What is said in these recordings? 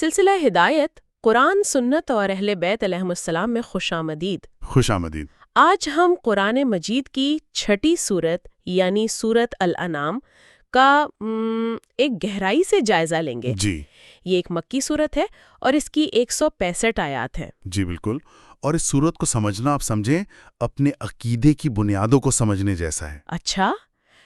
سلسلہ ہدایت قرآن، سنت اور اہل بیت علیہم السلام میں خوش آمدید۔ خوش آمدید۔ آج ہم قرآن مجید کی چھٹی سورت یعنی سورت الانعام کا ایک گہرائی سے جائزہ لیں گے۔ جی یہ ایک مکی سورت ہے اور اس کی 165 آیات ہیں۔ جی بالکل، اور اس سورت کو سمجھنا آپ سمجھیں اپنے عقیدے کی بنیادوں کو سمجھنے جیسا ہے۔ اچھا،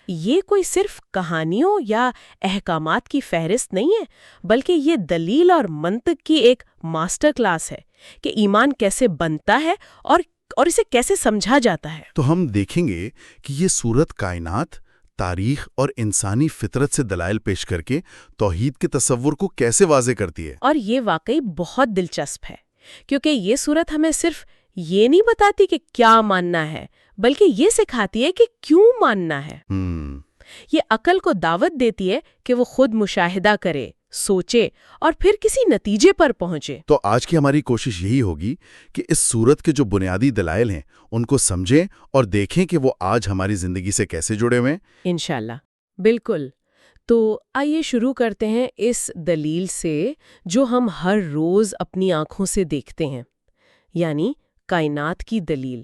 یہ کوئی صرف کہانیوں یا احکامات کی فہرست نہیں ہے، بلکہ یہ دلیل اور منطق کی ایک ماسٹر کلاس ہے کہ ایمان کیسے بنتا ہے اور اسے کیسے سمجھا جاتا ہے۔ تو ہم دیکھیں گے کہ یہ سورت کائنات، تاریخ اور انسانی فطرت سے دلائل پیش کر کے توحید کے تصور کو کیسے واضح کرتی ہے۔ اور یہ واقعی بہت دلچسپ ہے، کیونکہ یہ سورت ہمیں صرف یہ نہیں بتاتی کہ کیا ماننا ہے، بلکہ یہ سکھاتی ہے کہ کیوں ماننا ہے۔ یہ عقل کو دعوت دیتی ہے کہ وہ خود مشاہدہ کرے، سوچے اور پھر کسی نتیجے پر پہنچے۔ تو آج کی ہماری کوشش یہی ہوگی کہ اس سورت کے جو بنیادی دلائل ہیں ان کو سمجھیں اور دیکھیں کہ وہ آج ہماری زندگی سے کیسے جڑے ہوئے ہیں۔ انشاءاللہ، بالکل۔ تو آئیے شروع کرتے ہیں اس دلیل سے جو ہم ہر روز اپنی آنکھوں سے دیکھتے ہیں، یعنی کائنات کی دلیل۔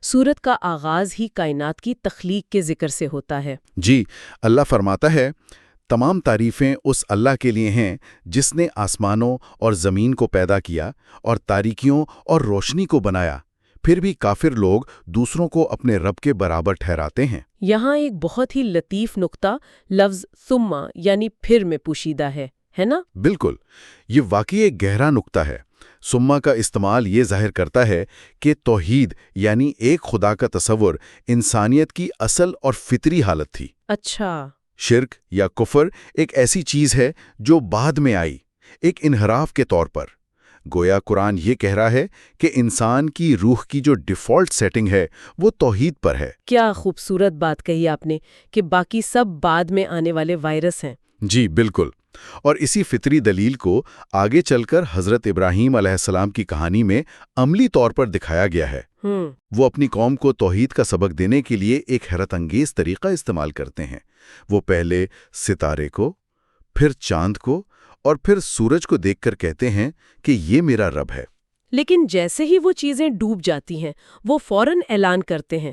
سورت کا آغاز ہی کائنات کی تخلیق کے ذکر سے ہوتا ہے۔ جی، اللہ فرماتا ہے، تمام تعریفیں اس اللہ کے لیے ہیں جس نے آسمانوں اور زمین کو پیدا کیا اور تاریکیوں اور روشنی کو بنایا۔ پھر بھی کافر لوگ دوسروں کو اپنے رب کے برابر ٹھہراتے ہیں۔ یہاں ایک بہت ہی لطیف نقطہ لفظ ثم یعنی پھر میں پوشیدہ ہے نا؟ بالکل، یہ واقعی ایک گہرا نقطہ ہے۔ ثم کا استعمال یہ ظاہر کرتا ہے کہ توحید یعنی ایک خدا کا تصور انسانیت کی اصل اور فطری حالت تھی۔ اچھا۔ شرک یا کفر ایک ایسی چیز ہے جو بعد میں آئی، ایک انحراف کے طور پر۔ گویا قرآن یہ کہہ رہا ہے کہ انسان کی روح کی جو ڈیفالٹ سیٹنگ ہے وہ توحید پر ہے۔ کیا خوبصورت بات کہی آپ نے کہ باقی سب بعد میں آنے والے وائرس ہیں۔ جی بالکل، اور اسی فطری دلیل کو آگے چل کر حضرت ابراہیم علیہ السلام کی کہانی میں عملی طور پر دکھایا گیا ہے۔ وہ اپنی قوم کو توحید کا سبق دینے کے لیے ایک حیرت انگیز طریقہ استعمال کرتے ہیں۔ وہ پہلے ستارے کو، پھر چاند کو اور پھر سورج کو دیکھ کر کہتے ہیں کہ یہ میرا رب ہے۔ لیکن جیسے ہی وہ چیزیں ڈوب جاتی ہیں، وہ فوراً اعلان کرتے ہیں،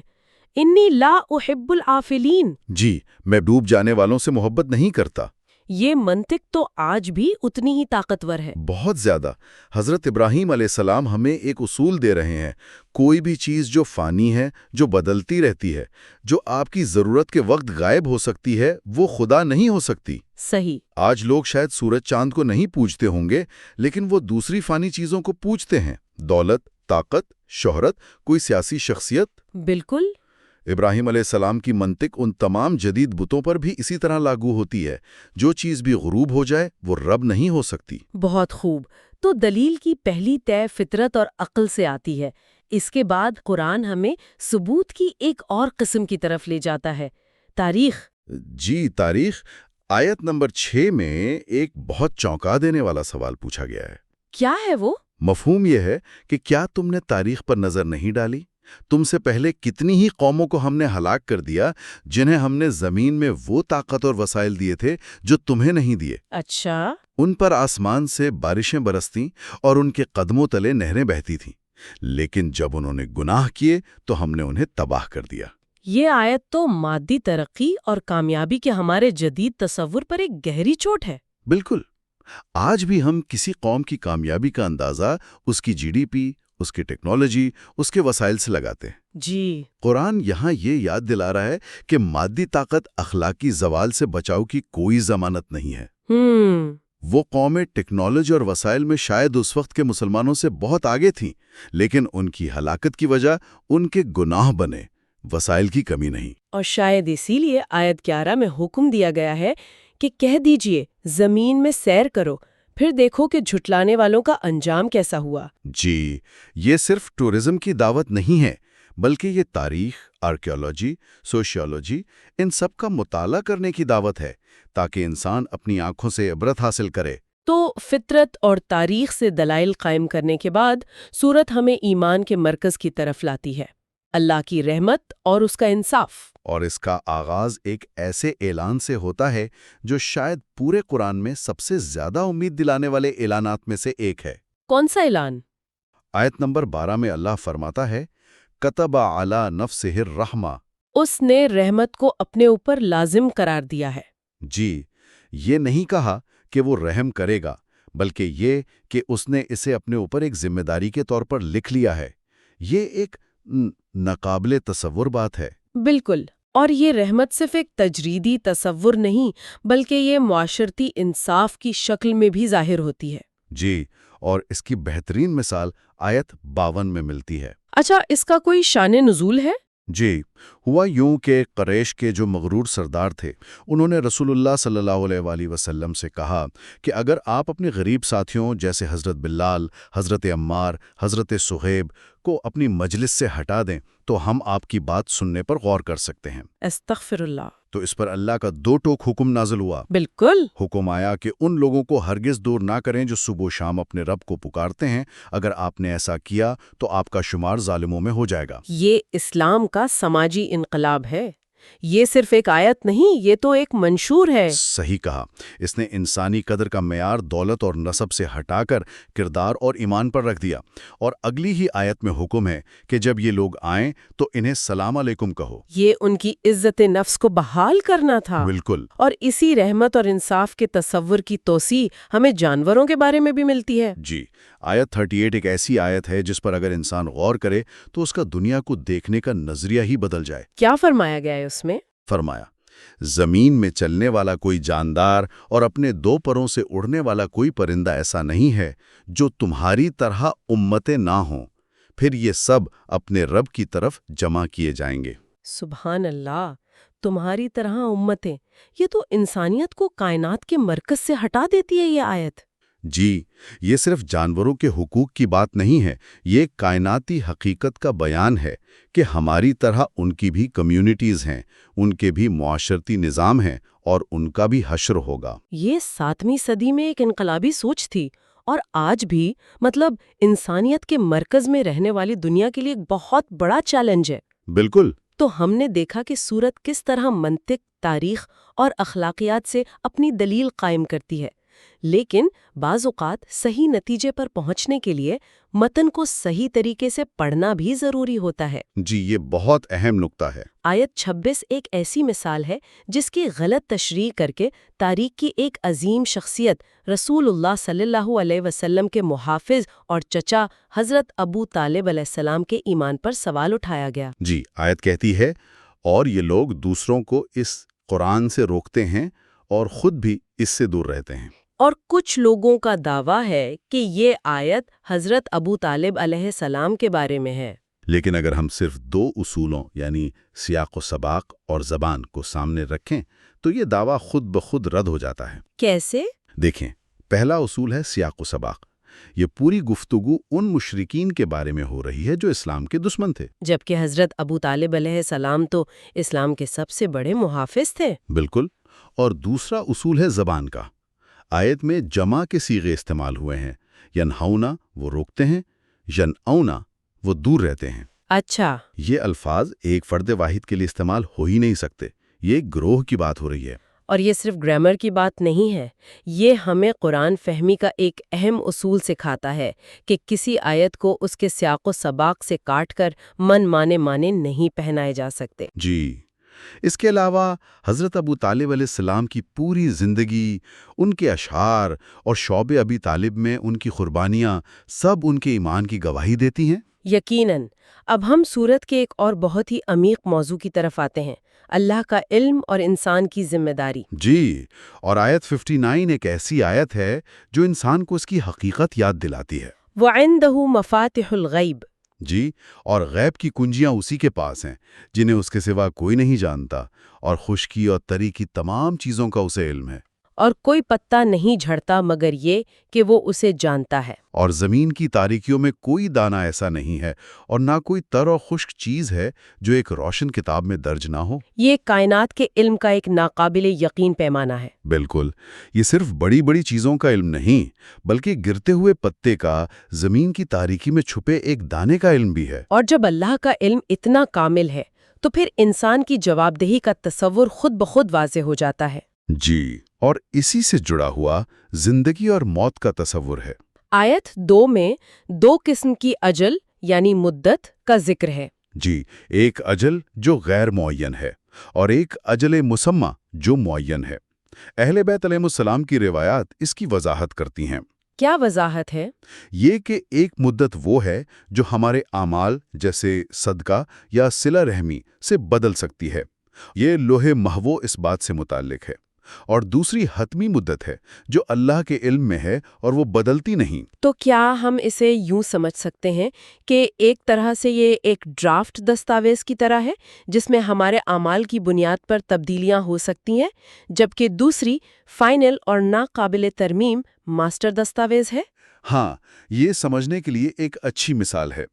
انی لا احب العافلین۔ جی، میں ڈوب جانے والوں سے محبت نہیں کرتا۔ یہ منطق تو آج بھی اتنی ہی طاقتور ہے۔ بہت زیادہ۔ حضرت ابراہیم علیہ السلام ہمیں ایک اصول دے رہے ہیں، کوئی بھی چیز جو فانی ہے، جو بدلتی رہتی ہے، جو آپ کی ضرورت کے وقت غائب ہو سکتی ہے، وہ خدا نہیں ہو سکتی۔ صحیح۔ آج لوگ شاید سورج چاند کو نہیں پوجتے ہوں گے، لیکن وہ دوسری فانی چیزوں کو پوجتے ہیں، دولت، طاقت، شہرت، کوئی سیاسی شخصیت۔ بالکل۔ ابراہیم علیہ السلام کی منطق ان تمام جدید بتوں پر بھی اسی طرح لاگو ہوتی ہے۔ جو چیز بھی غروب ہو جائے وہ رب نہیں ہو سکتی۔ بہت خوب۔ تو دلیل کی پہلی طے فطرت اور عقل سے آتی ہے۔ اس کے بعد قرآن ہمیں ثبوت کی ایک اور قسم کی طرف لے جاتا ہے، تاریخ۔ جی، تاریخ۔ آیت نمبر 6 میں ایک بہت چونکا دینے والا سوال پوچھا گیا ہے۔ کیا ہے وہ؟ مفہوم یہ ہے کہ کیا تم نے تاریخ پر نظر نہیں ڈالی؟ تم سے پہلے کتنی ہی قوموں کو ہم نے ہلاک کر دیا جنہیں ہم نے زمین میں وہ طاقت اور وسائل دیے تھے جو تمہیں نہیں دیے۔ اچھا۔ ان پر آسمان سے بارشیں برستیں اور ان کے قدموں تلے نہریں بہتی تھیں، لیکن جب انہوں نے گناہ کیے تو ہم نے انہیں تباہ کر دیا۔ یہ آیت تو مادی ترقی اور کامیابی کے ہمارے جدید تصور پر ایک گہری چوٹ ہے۔ بالکل۔ آج بھی ہم کسی قوم کی کامیابی کا اندازہ اس کی جی ڈی پی، اس کی ٹیکنالوجی، اس کے وسائل سے لگاتے ہیں۔ جی۔ قرآن یہاں یہ یاد دلا رہا ہے کہ مادی طاقت اخلاقی زوال سے بچاؤ کی کوئی ضمانت نہیں ہے۔ وہ قومیں ٹیکنالوجی اور وسائل میں شاید اس وقت کے مسلمانوں سے بہت آگے تھیں، لیکن ان کی ہلاکت کی وجہ ان کے گناہ بنے، وسائل کی کمی نہیں۔ اور شاید اسی لیے آیت 11 میں حکم دیا گیا ہے کہ کہہ دیجئے زمین میں سیر کرو، پھر دیکھو کہ جھٹلانے والوں کا انجام کیسا ہوا۔ جی، یہ صرف ٹورزم کی دعوت نہیں ہے، بلکہ یہ تاریخ، آرکیالوجی، سوشیالوجی، ان سب کا مطالعہ کرنے کی دعوت ہے تاکہ انسان اپنی آنکھوں سے عبرت حاصل کرے۔ تو فطرت اور تاریخ سے دلائل قائم کرنے کے بعد سورت ہمیں ایمان کے مرکز کی طرف لاتی ہے، اللہ کی رحمت اور اس کا انصاف۔ اور اس کا آغاز ایک ایسے اعلان سے ہوتا ہے جو شاید پورے قرآن میں سب سے زیادہ امید دلانے والے اعلانات میں سے ایک ہے۔ کون سا اعلان؟ آیت نمبر 12 میں اللہ فرماتا ہے، کتب علی نفسہ الرحمہ، اس نے رحمت کو اپنے اوپر لازم قرار دیا ہے۔ جی، یہ نہیں کہا کہ وہ رحم کرے گا، بلکہ یہ کہ اس نے اسے اپنے اوپر ایک ذمہ داری کے طور پر لکھ لیا ہے۔ یہ ایک ناقابل تصور بات ہے۔ بالکل، اور یہ رحمت صرف ایک تجریدی تصور نہیں بلکہ یہ معاشرتی انصاف کی شکل میں بھی ظاہر ہوتی ہے۔ جی، اور اس کی بہترین مثال آیت 52 میں ملتی ہے۔ اچھا، اس کا کوئی شان نزول ہے؟ جی، ہوا یوں کہ قریش کے جو مغرور سردار تھے انہوں نے رسول اللہ صلی اللہ علیہ وآلہ وسلم سے کہا کہ اگر آپ اپنے غریب ساتھیوں جیسے حضرت بلال، حضرت عمار، حضرت صہیب کو اپنی مجلس سے ہٹا دیں تو ہم آپ کی بات سننے پر غور کر سکتے ہیں۔ استغفر اللہ۔ تو اس پر اللہ کا 2 ٹوک حکم نازل ہوا۔ بالکل۔ حکم آیا کہ ان لوگوں کو ہرگز دور نہ کریں جو صبح و شام اپنے رب کو پکارتے ہیں، اگر آپ نے ایسا کیا تو آپ کا شمار ظالموں میں ہو جائے گا۔ یہ اسلام کا سماجی انقلاب ہے، یہ صرف ایک آیت نہیں، یہ تو ایک منشور ہے۔ صحیح کہا، اس نے انسانی قدر کا معیار دولت اور نسب سے ہٹا کر کردار اور ایمان پر رکھ دیا، اور اگلی ہی آیت میں حکم ہے کہ جب یہ لوگ آئیں تو انہیں سلام علیکم کہو۔ یہ ان کی عزت نفس کو بحال کرنا تھا۔ بالکل۔ اور اسی رحمت اور انصاف کے تصور کی توسیع ہمیں جانوروں کے بارے میں بھی ملتی ہے۔ جی، آیت 38 ایک ایسی آیت ہے جس پر اگر انسان غور کرے تو اس کا دنیا کو دیکھنے کا نظریہ ہی بدل جائے۔ کیا فرمایا گیا ہے اس میں؟ فرمایا، زمین میں چلنے والا کوئی جاندار اور اپنے 2 پروں سے اڑنے والا کوئی پرندہ ایسا نہیں ہے جو تمہاری طرح امتیں نہ ہوں، پھر یہ سب اپنے رب کی طرف جمع کیے جائیں گے۔ سبحان اللہ، تمہاری طرح امتیں، یہ تو انسانیت کو کائنات کے مرکز سے ہٹا دیتی ہے یہ آیت۔ جی، یہ صرف جانوروں کے حقوق کی بات نہیں ہے، یہ کائناتی حقیقت کا بیان ہے کہ ہماری طرح ان کی بھی کمیونٹیز ہیں، ان کے بھی معاشرتی نظام ہیں اور ان کا بھی حشر ہوگا۔ یہ 7ویں صدی میں ایک انقلابی سوچ تھی، اور آج بھی مطلب انسانیت کے مرکز میں رہنے والی دنیا کے لیے ایک بہت بڑا چیلنج ہے۔ بالکل۔ تو ہم نے دیکھا کہ سورت کس طرح منطق، تاریخ اور اخلاقیات سے اپنی دلیل قائم کرتی ہے، لیکن بعض اوقات صحیح نتیجے پر پہنچنے کے لیے متن کو صحیح طریقے سے پڑھنا بھی ضروری ہوتا ہے۔ جی، یہ بہت اہم نکتہ ہے۔ آیت 26 ایک ایسی مثال ہے جس کی غلط تشریح کر کے تاریخ کی ایک عظیم شخصیت رسول اللہ صلی اللہ علیہ وسلم کے محافظ اور چچا حضرت ابو طالب علیہ السلام کے ایمان پر سوال اٹھایا گیا۔ جی، آیت کہتی ہے، اور یہ لوگ دوسروں کو اس قرآن سے روکتے ہیں اور خود بھی اس سے دور رہتے ہیں۔ اور کچھ لوگوں کا دعویٰ ہے کہ یہ آیت حضرت ابو طالب علیہ السلام کے بارے میں ہے۔ لیکن اگر ہم صرف 2 اصولوں یعنی سیاق و سباق اور زبان کو سامنے رکھیں تو یہ دعویٰ خود بخود رد ہو جاتا ہے۔ کیسے؟ دیکھیں، پہلا اصول ہے سیاق و سباق۔ یہ پوری گفتگو ان مشرکین کے بارے میں ہو رہی ہے جو اسلام کے دشمن تھے، جبکہ حضرت ابو طالب علیہ السلام تو اسلام کے سب سے بڑے محافظ تھے۔ بالکل۔ اور دوسرا اصول ہے زبان کا۔ آیت میں جمع کے صیغے استعمال ہوئے ہیں، ینہونا وہ روکتے ہیں، ینعونا وہ دور رہتے ہیں۔ اچھا، یہ الفاظ ایک فرد واحد کے لیے استعمال ہو ہی نہیں سکتے، یہ ایک گروہ کی بات ہو رہی ہے۔ اور یہ صرف گرامر کی بات نہیں ہے، یہ ہمیں قرآن فہمی کا ایک اہم اصول سکھاتا ہے کہ کسی آیت کو اس کے سیاق و سباق سے کاٹ کر من مانے نہیں پہنائے جا سکتے۔ جی، اس کے علاوہ حضرت ابو طالب علیہ السلام کی پوری زندگی، ان کے اشعار اور شعب ابی طالب میں ان کی قربانیاں سب ان کے ایمان کی گواہی دیتی ہیں۔ یقیناً۔ اب ہم سورت کے ایک اور بہت ہی عمیق موضوع کی طرف آتے ہیں، اللہ کا علم اور انسان کی ذمہ داری۔ جی، اور آیت 59 ایک ایسی آیت ہے جو انسان کو اس کی حقیقت یاد دلاتی ہے۔ وَعِندَهُ مَفَاتِحُ الْغَيْبِ۔ جی، اور غیب کی کنجیاں اسی کے پاس ہیں جنہیں اس کے سوا کوئی نہیں جانتا، اور خشکی اور تری کی تمام چیزوں کا اسے علم ہے۔ اور کوئی پتا نہیں جھڑتا مگر یہ کہ وہ اسے جانتا ہے۔ اور زمین کی تاریکیوں میں کوئی دانہ ایسا نہیں ہے اور نہ کوئی تر اور خشک چیز ہے جو ایک روشن کتاب میں درج نہ ہو۔ یہ کائنات کے علم کا ایک ناقابل یقین پیمانہ ہے۔ بالکل، یہ صرف بڑی بڑی چیزوں کا علم نہیں بلکہ گرتے ہوئے پتے کا، زمین کی تاریکی میں چھپے ایک دانے کا علم بھی ہے۔ اور جب اللہ کا علم اتنا کامل ہے تو پھر انسان کی جواب دہی کا تصور خود بخود واضح ہو جاتا ہے۔ جی، اور اسی سے جڑا ہوا زندگی اور موت کا تصور ہے۔ آیت 2 میں 2 قسم کی اجل یعنی مدت کا ذکر ہے۔ جی، ایک اجل جو غیر معین ہے اور ایک اجل مسمى جو معین ہے۔ اہل بیت علیہ السلام کی روایات اس کی وضاحت کرتی ہیں۔ کیا وضاحت ہے؟ یہ کہ ایک مدت وہ ہے جو ہمارے اعمال جیسے صدقہ یا صلہ رحمی سے بدل سکتی ہے۔ یہ لوح محفوظ اس بات سے متعلق ہے۔ اور دوسری حتمی مدت ہے جو اللہ کے علم میں ہے اور وہ بدلتی نہیں۔ تو کیا ہم اسے یوں سمجھ سکتے ہیں کہ ایک طرح سے یہ ایک ڈرافٹ دستاویز کی طرح ہے جس میں ہمارے اعمال کی بنیاد پر تبدیلیاں ہو سکتی ہیں، جبکہ دوسری فائنل اور ناقابل ترمیم ماسٹر دستاویز ہے؟ ہاں، یہ سمجھنے کے لیے ایک اچھی مثال ہے،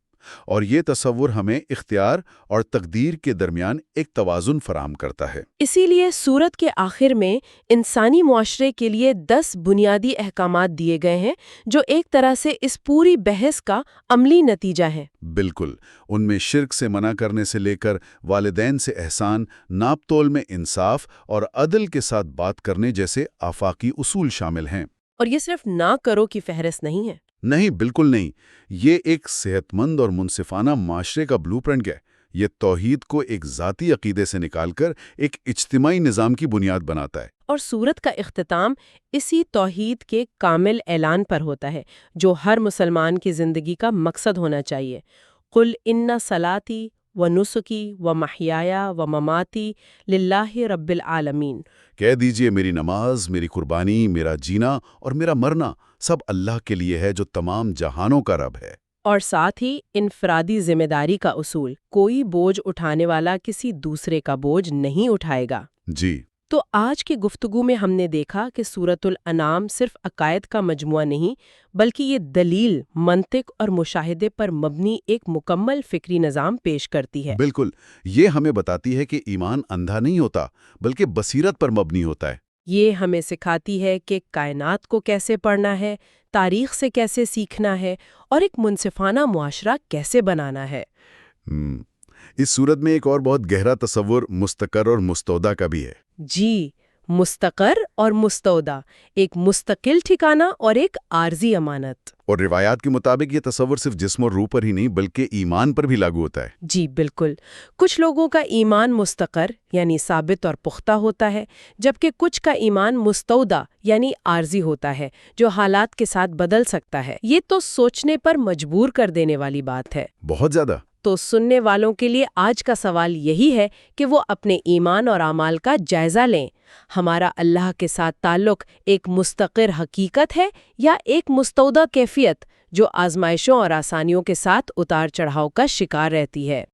اور یہ تصور ہمیں اختیار اور تقدیر کے درمیان ایک توازن فراہم کرتا ہے۔ اسی لیے سورت کے آخر میں انسانی معاشرے کے لیے 10 بنیادی احکامات دیے گئے ہیں جو ایک طرح سے اس پوری بحث کا عملی نتیجہ ہے۔ بالکل، ان میں شرک سے منع کرنے سے لے کر والدین سے احسان، ناپ تول میں انصاف اور عدل کے ساتھ بات کرنے جیسے آفاقی اصول شامل ہیں۔ اور یہ صرف نہ کرو کی فہرست نہیں ہے۔ نہیں، بالکل نہیں، یہ ایک صحت مند اور منصفانہ معاشرے کا بلو پرنٹ ہے۔ یہ توحید کو ایک ذاتی عقیدے سے نکال کر ایک اجتماعی نظام کی بنیاد بناتا ہے۔ اور سورت کا اختتام اسی توحید کے کامل اعلان پر ہوتا ہے جو ہر مسلمان کی زندگی کا مقصد ہونا چاہیے۔ قُلْ إِنَّ صَلَاتِي وَنُسُكِي وَمَحْيَايَ وَمَمَاتِي لِلَّهِ رَبِّ الْعَالَمِينَ۔ کہہ دیجئے میری نماز، میری قربانی، میرا جینا اور میرا مرنا سب اللہ کے لیے ہے جو تمام جہانوں کا رب ہے۔ اور ساتھ ہی انفرادی ذمہ داری کا اصول، کوئی بوجھ اٹھانے والا کسی دوسرے کا بوجھ نہیں اٹھائے گا۔ جی، تو آج کی گفتگو میں ہم نے دیکھا کہ سورۃ الانعام صرف عقائد کا مجموعہ نہیں بلکہ یہ دلیل، منطق اور مشاہدے پر مبنی ایک مکمل فکری نظام پیش کرتی ہے۔ بالکل، یہ ہمیں بتاتی ہے کہ ایمان اندھا نہیں ہوتا بلکہ بصیرت پر مبنی ہوتا ہے۔ یہ ہمیں سکھاتی ہے کہ کائنات کو کیسے پڑھنا ہے، تاریخ سے کیسے سیکھنا ہے اور ایک منصفانہ معاشرہ کیسے بنانا ہے۔ اس صورت میں ایک اور بہت گہرا تصور مستقر اور مستودع کا بھی ہے۔ جی، مستقر اور مستودع، ایک مستقل ٹھکانہ اور ایک عارضی امانت۔ اور روایات کے مطابق یہ تصور صرف جسم اور روح پر ہی نہیں بلکہ ایمان پر بھی لاگو ہوتا ہے۔ جی بالکل، کچھ لوگوں کا ایمان مستقر یعنی ثابت اور پختہ ہوتا ہے، جبکہ کچھ کا ایمان مستودع یعنی عارضی ہوتا ہے جو حالات کے ساتھ بدل سکتا ہے۔ یہ تو سوچنے پر مجبور کر دینے والی بات ہے۔ بہت زیادہ۔ تو سننے والوں کے لیے آج کا سوال یہی ہے کہ وہ اپنے ایمان اور اعمال کا جائزہ لیں۔ ہمارا اللہ کے ساتھ تعلق ایک مستقر حقیقت ہے یا ایک مستودع کیفیت جو آزمائشوں اور آسانیوں کے ساتھ اتار چڑھاؤ کا شکار رہتی ہے؟